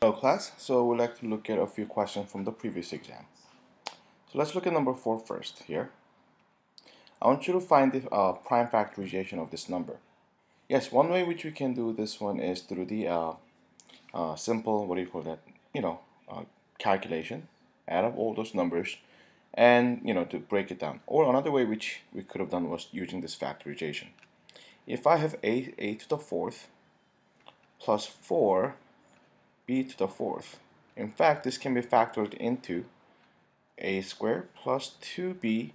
Hello class, so we'd like to look at a few questions from the previous exam. So let's look at number 4 first here. I want you to find the prime factorization of this number. Yes, one way which we can do this one is through the simple, what do you call that, calculation, add up all those numbers and, to break it down. Or another way which we could have done was using this factorization. If I have a to the fourth plus 4b to the fourth, in fact, this can be factored into a squared plus 2b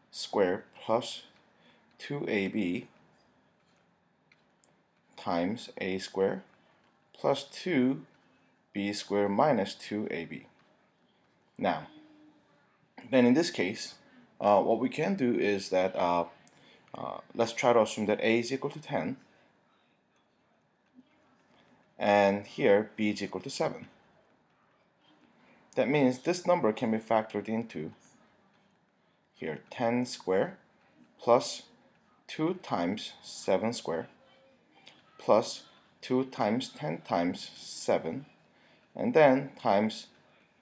squared plus 2ab times a squared plus 2b squared minus 2ab. Now, then in this case, what we can do is that let's try to assume that a is equal to 10 and here b is equal to 7. That means this number can be factored into here 10 squared plus 2 times 7 squared plus 2 times 10 times 7 and then times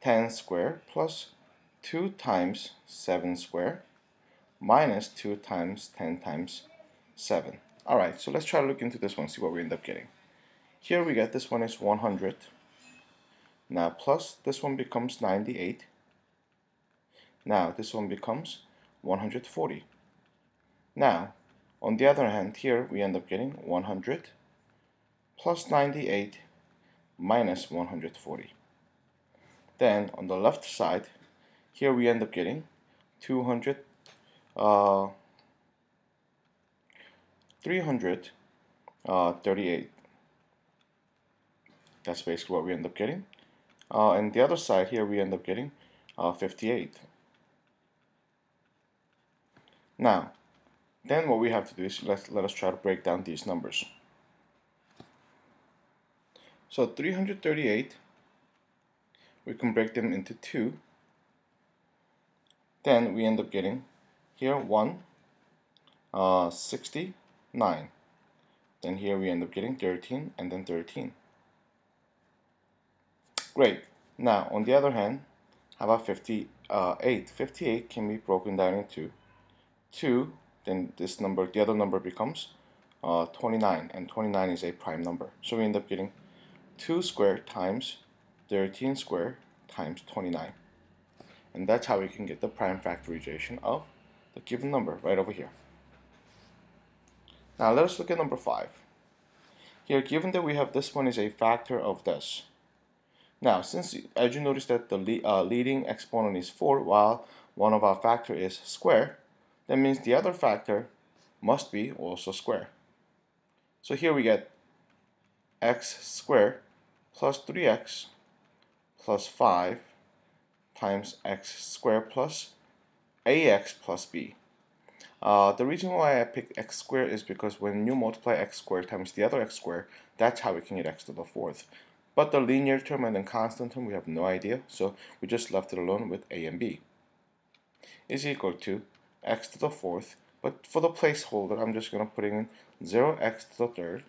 10 squared plus 2 times 7 squared minus 2 times 10 times 7. Alright, so let's try to look into this one, see what we end up getting. Here we get this one is 100. Now plus this one becomes 98. Now this one becomes 140. Now on the other hand, here we end up getting 100 plus 98 minus 140. Then on the left side, here we end up getting 338. That's basically what we end up getting. And the other side here we end up getting 58. Now, then what we have to do is let us try to break down these numbers. So 338, we can break them into 2. Then we end up getting here 69. Then here we end up getting 13 and then 13. Great. Now on the other hand, how about 58? 58 can be broken down into 2. Then this number, the other number becomes 29, and 29 is a prime number. So we end up getting 2 squared times 13 squared times 29. And that's how we can get the prime factorization of the given number right over here. Now let us look at number 5. Here, given that we have this one is a factor of this. Now, since as you notice that the leading exponent is 4 while one of our factor is square, that means the other factor must be also square. So here we get x squared plus 3x plus 5 times x squared plus ax plus b. The reason why I picked x squared is because when you multiply x squared times the other x squared, that's how we can get x to the fourth. But the linear term and the constant term, we have no idea, so we just left it alone with a and b. Is equal to x to the fourth, but for the placeholder, I'm just going to put in 0x to the third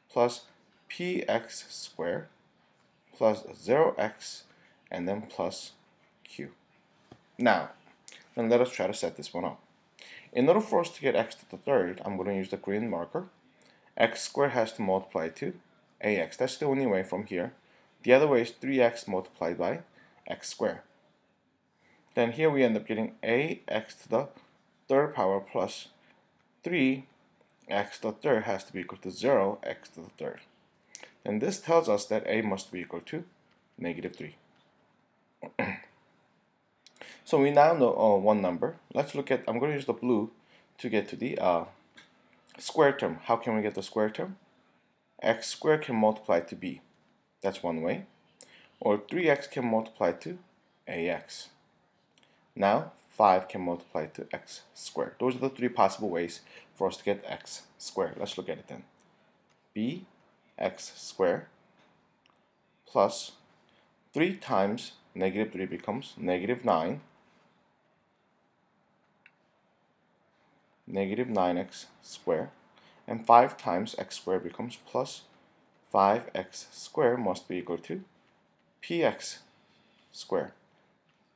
plus px squared plus 0x and then plus q. Now, then let us try to set this one up. In order for us to get x to the third, I'm going to use the green marker. X squared has to multiply to ax. That's the only way from here. The other way is 3x multiplied by x squared. Then here we end up getting ax to the third power plus 3x to the third has to be equal to 0x to the third. And this tells us that a must be equal to negative 3. So we now know one number. Let's look at, I'm going to use the blue to get to the square term. How can we get the square term? X squared can multiply to b. That's one way. Or 3x can multiply to ax. Now 5 can multiply to x squared. Those are the 3 possible ways for us to get x squared. Let's look at it then. Bx squared plus 3 times negative 3 becomes negative 9. Negative 9x squared. And 5 times x squared becomes plus 5x squared must be equal to px squared.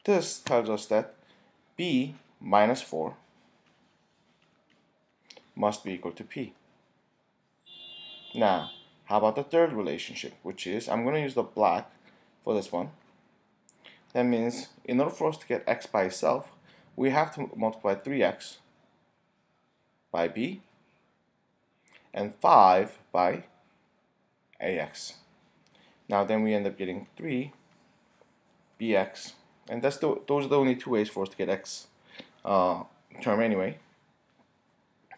This tells us that b minus 4 must be equal to p. Now, how about the third relationship, which is, I'm going to use the black for this one. That means in order for us to get x by itself, we have to multiply 3x by b and 5 by ax. Now then we end up getting 3bx, and those are the only two ways for us to get x term anyway.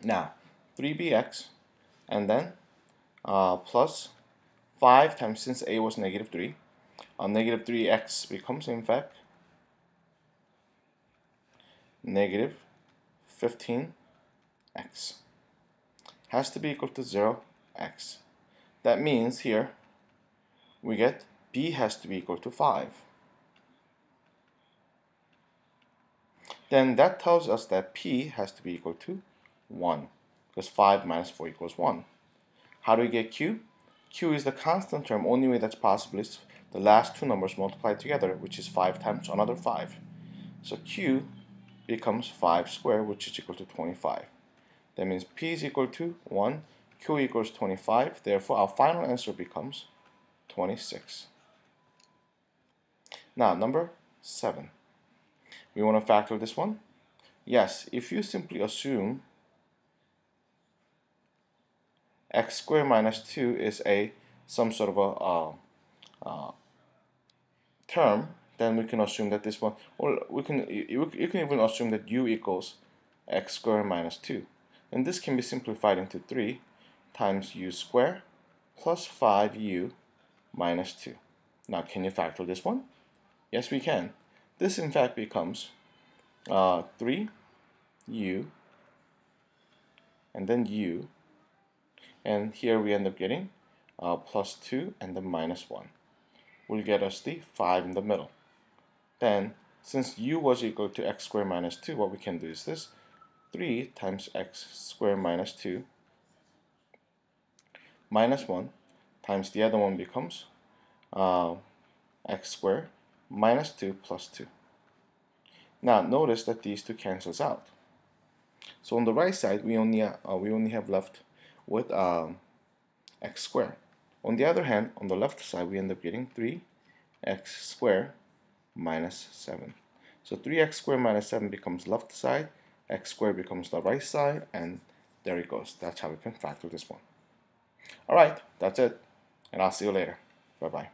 Now 3bx and then plus 5 times, since a was negative 3, negative 3x becomes in fact negative 15x. Has to be equal to 0x. That means here we get b has to be equal to 5. Then that tells us that p has to be equal to 1, because 5 minus 4 equals 1. How do we get q? Q is the constant term. Only way that's possible is the last two numbers multiplied together, which is 5 times another 5. So q becomes 5 squared, which is equal to 25. That means p is equal to 1, q equals 25. Therefore, our final answer becomes 26. Now, number 7. We want to factor this one? Yes, if you simply assume x squared minus 2 is some sort of a term, then we can assume that this one, or you can even assume that u equals x squared minus 2. And this can be simplified into 3 times u squared plus 5u minus 2. Now, can you factor this one? Yes, we can. This in fact becomes 3u and then u, and here we end up getting plus 2 and then minus 1 will get us the 5 in the middle. Then, since u was equal to x squared minus 2, what we can do is this: 3 times x squared minus 2 minus 1 times the other one becomes x squared minus 2 plus 2. Now notice that these two cancels out. So on the right side we only have left with x squared. On the other hand, on the left side we end up getting 3x squared minus 7. So 3x squared minus 7 becomes left side, x squared becomes the right side, and there it goes. That's how we can factor this one. Alright, that's it, and I'll see you later. Bye-bye.